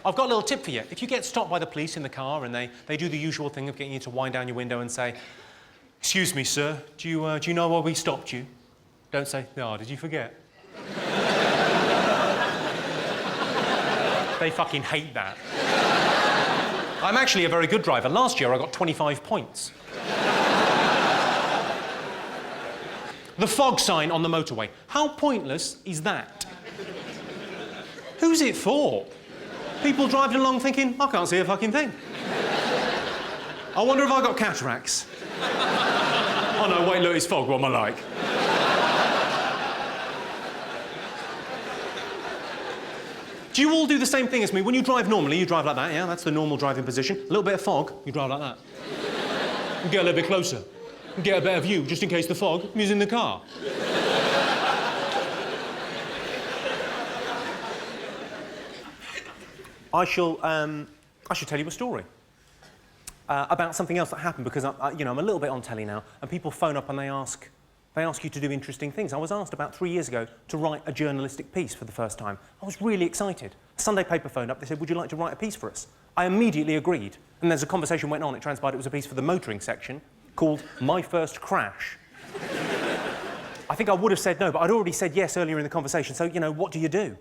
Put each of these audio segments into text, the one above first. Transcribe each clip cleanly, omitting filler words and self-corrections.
I've got a little tip for you. If you get stopped by the police in the car and they do the usual thing of getting you to wind down your window and say, "Excuse me, sir, do you know why we stopped you?" Don't say, "No, did you forget?" They fucking hate that. I'm actually a very good driver. Last year I got 25 points. The fog sign on the motorway. How pointless is that? Who's it for? People driving along thinking, I can't see a fucking thing. I wonder if I got cataracts. Oh no, wait, look, it's fog, what am I like? Do you all do the same thing as me? When you drive normally, you drive like that, yeah? That's the normal driving position. A little bit of fog, you drive like that. You get a little bit closer. You get a better view, just in case the fog is in the car. I shall tell you a story about something else that happened because I'm a little bit on telly now, and people phone up and they ask you to do interesting things. I was asked about 3 years ago to write a journalistic piece for the first time. I was really excited. A Sunday paper phoned up. They said, "Would you like to write a piece for us?" I immediately agreed, and as a conversation went on, it transpired it was a piece for the motoring section called "My First Crash." I think I would have said no, but I'd already said yes earlier in the conversation. So what do you do?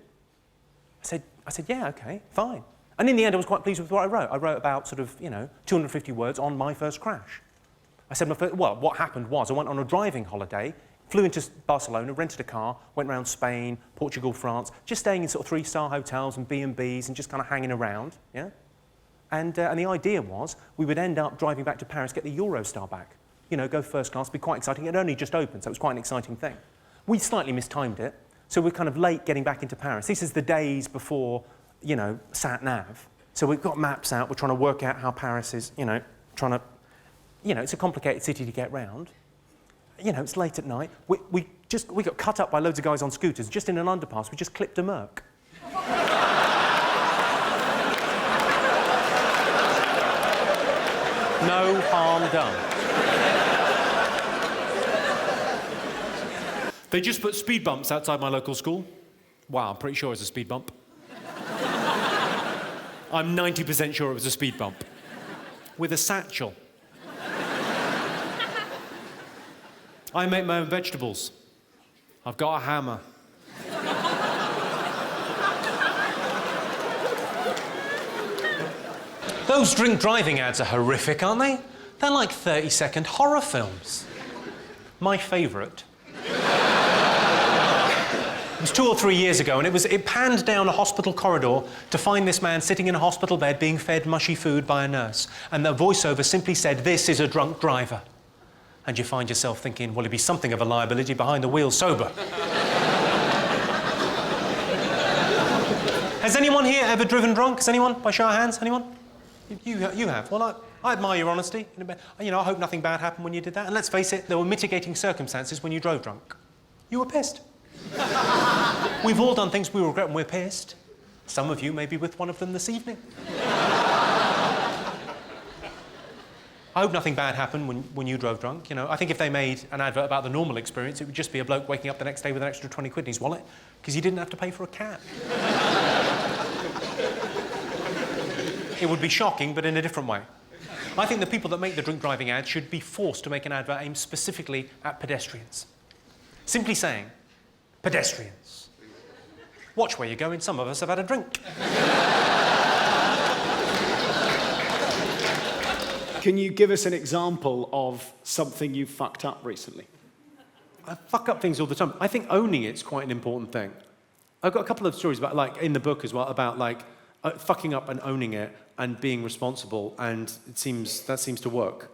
I said, yeah, OK, fine. And in the end, I was quite pleased with what I wrote. I wrote about sort of, 250 words on my first crash. I said, what happened was I went on a driving holiday, flew into Barcelona, rented a car, went around Spain, Portugal, France, just staying in sort of 3-star hotels and B&Bs and just kind of hanging around, yeah? And the idea was we would end up driving back to Paris, get the Eurostar back. Go first class, be quite exciting. It had only just opened, so it was quite an exciting thing. We slightly mistimed it. So we're kind of late getting back into Paris. This is the days before, sat-nav. So we've got maps out. We're trying to work out how Paris is, it's a complicated city to get round. It's late at night. We got cut up by loads of guys on scooters. Just in an underpass, we just clipped a Merc. No harm done. They just put speed bumps outside my local school. Wow, I'm pretty sure it's a speed bump. I'm 90% sure it was a speed bump. With a satchel. I make my own vegetables. I've got a hammer. Those drink driving ads are horrific, aren't they? They're like 30-second horror films. My favourite. It was 2 or 3 years ago, and it panned down a hospital corridor to find this man sitting in a hospital bed being fed mushy food by a nurse. And the voiceover simply said, "This is a drunk driver." And you find yourself thinking, well, he'd be something of a liability behind the wheel sober. Has anyone here ever driven drunk? Has anyone? By show of hands, anyone? You have. Well, I admire your honesty. I hope nothing bad happened when you did that. And let's face it, there were mitigating circumstances when you drove drunk. You were pissed. We've all done things we regret when we're pissed. Some of you may be with one of them this evening. I hope nothing bad happened when you drove drunk. I think if they made an advert about the normal experience, it would just be a bloke waking up the next day with an extra 20 quid in his wallet because he didn't have to pay for a cab. It would be shocking, but in a different way. I think the people that make the drink driving ads should be forced to make an advert aimed specifically at pedestrians. Simply saying, pedestrians, watch where you're going, some of us have had a drink. Can you give us an example of something you've fucked up recently? I fuck up things all the time. I think owning it's quite an important thing. I've got a couple of stories about, in the book as well, about, fucking up and owning it and being responsible, and that seems to work.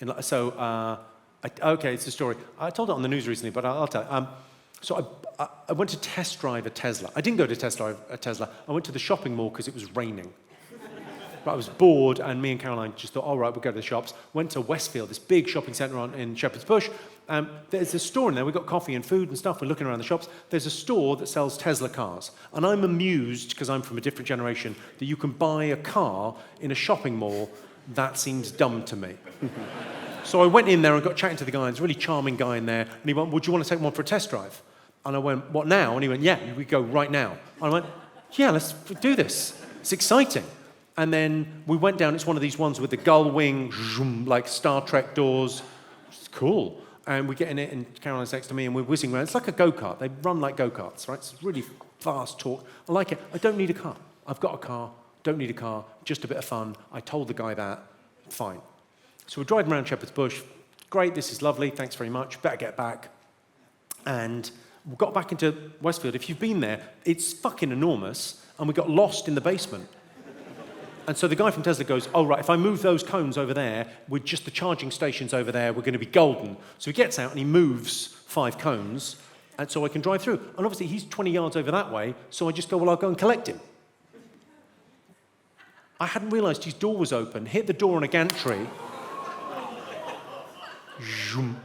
Okay, it's a story. I told it on the news recently, but I'll tell you. So I went to test drive a Tesla. I didn't go to test drive a Tesla. I went to the shopping mall because it was raining. But I was bored, and me and Caroline just thought, all right, we'll go to the shops. Went to Westfield, this big shopping centre in Shepherd's Bush. There's a store in there. We got coffee and food and stuff. We're looking around the shops. There's a store that sells Tesla cars. And I'm amused, because I'm from a different generation, that you can buy a car in a shopping mall. That seems dumb to me. So I went in there and got chatting to the guy. There's a really charming guy in there. And he went, would you want to take one for a test drive? And I went, what now? And he went, yeah, we go right now. And I went, yeah, let's do this. It's exciting. And then we went down, it's one of these ones with the gull wing, zoom, like Star Trek doors. It's cool. And we get in it, and Caroline's next to me, and we're whizzing around. It's like a go-kart. They run like go-karts, right? It's really fast talk. I like it. I don't need a car. I've got a car. Don't need a car. Just a bit of fun. I told the guy that. Fine. So we're driving around Shepherd's Bush. Great, this is lovely. Thanks very much. Better get back. And we got back into Westfield. If you've been there, it's fucking enormous. And we got lost in the basement. And so the guy from Tesla goes, oh, right, if I move those cones over there, with just the charging stations over there, we're going to be golden. So he gets out and he moves 5 cones, and so I can drive through. And obviously he's 20 yards over that way, so I just go, well, I'll go and collect him. I hadn't realised his door was open, hit the door on a gantry, zoom,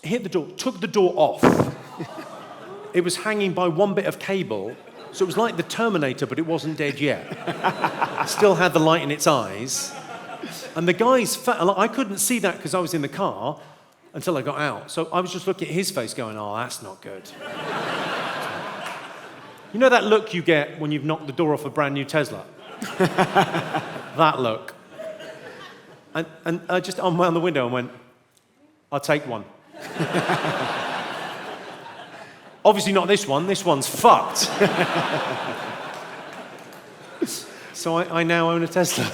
hit the door, took the door off. It was hanging by one bit of cable, so it was like the Terminator, but it wasn't dead yet. It still had the light in its eyes. And the guy's I couldn't see that because I was in the car until I got out. So I was just looking at his face going, oh, that's not good. You know that look you get when you've knocked the door off a brand new Tesla? That look. And I just unwound the window and went, I'll take one. Obviously not this one. This one's fucked. So I now own a Tesla.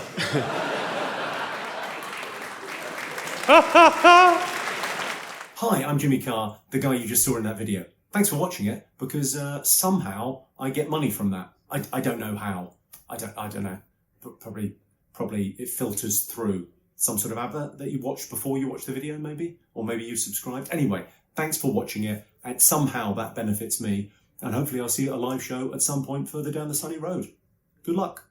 Hi, I'm Jimmy Carr, the guy you just saw in that video. Thanks for watching it, because somehow I get money from that. I don't know how. I don't know. But probably it filters through some sort of advert that you watched before you watched the video, maybe? Or maybe you subscribed. Anyway, thanks for watching it. And somehow that benefits me. And hopefully I'll see you at a live show at some point further down the sunny road. Good luck.